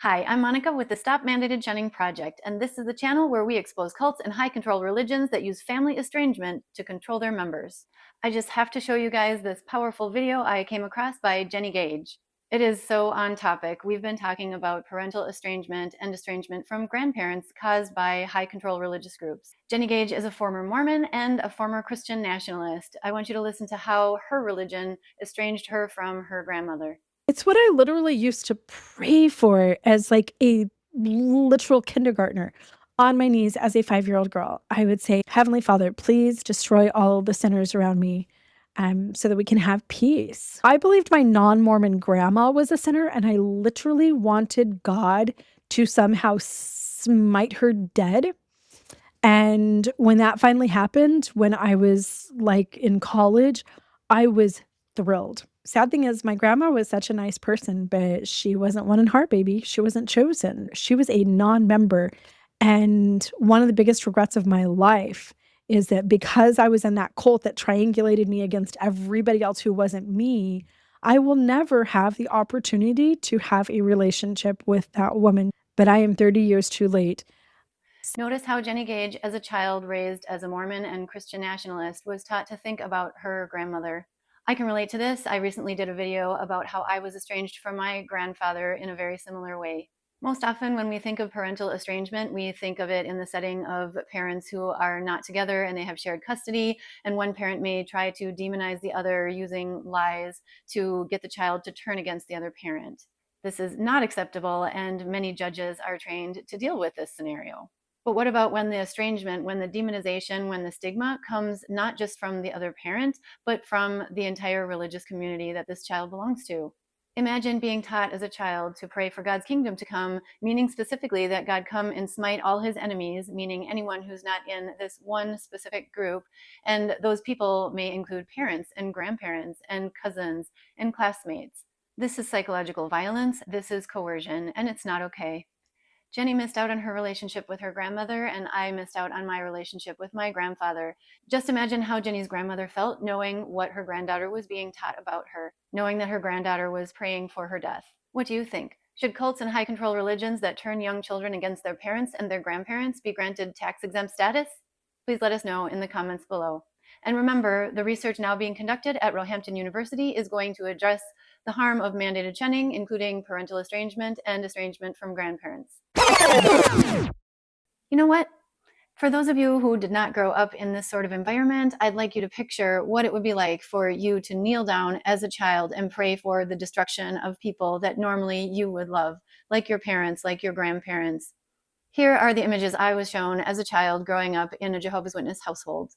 Hi, I'm Monica with the Stop Mandated Shunning Project, and this is the channel where we expose cults and high-control religions that use family estrangement to control their members. I just have to show you guys this powerful video I came across by Jennie Gage. It is so on topic. We've been talking about parental estrangement and estrangement from grandparents caused by high-control religious groups. Jennie Gage is a former Mormon and a former Christian nationalist. I want you to listen to how her religion estranged her from her grandmother. It's what I literally used to pray for as like a literal kindergartner on my knees as a 5-year-old girl. I would say, Heavenly Father, please destroy all the sinners around me so that we can have peace. I believed my non-Mormon grandma was a sinner, and I literally wanted God to somehow smite her dead. And when that finally happened, when I was like in college, I was thrilled. Sad thing is, my grandma was such a nice person, but she wasn't one in heart, baby. She wasn't chosen. She was a non-member. And one of the biggest regrets of my life is that because I was in that cult that triangulated me against everybody else who wasn't me, I will never have the opportunity to have a relationship with that woman. But I am 30 years too late. Notice how Jennie Gage, as a child raised as a Mormon and Christian nationalist, was taught to think about her grandmother. I can relate to this. I recently did a video about how I was estranged from my grandfather in a very similar way. Most often when we think of parental estrangement, we think of it in the setting of parents who are not together and they have shared custody, and one parent may try to demonize the other using lies to get the child to turn against the other parent. This is not acceptable, and many judges are trained to deal with this scenario. But what about when the estrangement, when the demonization, when the stigma comes not just from the other parent, but from the entire religious community that this child belongs to? Imagine being taught as a child to pray for God's kingdom to come, meaning specifically that God come and smite all his enemies, meaning anyone who's not in this one specific group. And those people may include parents and grandparents and cousins and classmates. This is psychological violence, this is coercion, and it's not okay. Jennie missed out on her relationship with her grandmother, and I missed out on my relationship with my grandfather. Just imagine how Jennie's grandmother felt knowing what her granddaughter was being taught about her, knowing that her granddaughter was praying for her death. What do you think? Should cults and high control religions that turn young children against their parents and their grandparents be granted tax-exempt status? Please let us know in the comments below. And remember, the research now being conducted at Roehampton University is going to address the harm of mandated shunning, including parental estrangement and estrangement from grandparents. You know what? For those of you who did not grow up in this sort of environment, I'd like you to picture what it would be like for you to kneel down as a child and pray for the destruction of people that normally you would love, like your parents, like your grandparents. Here are the images I was shown as a child growing up in a Jehovah's Witness household.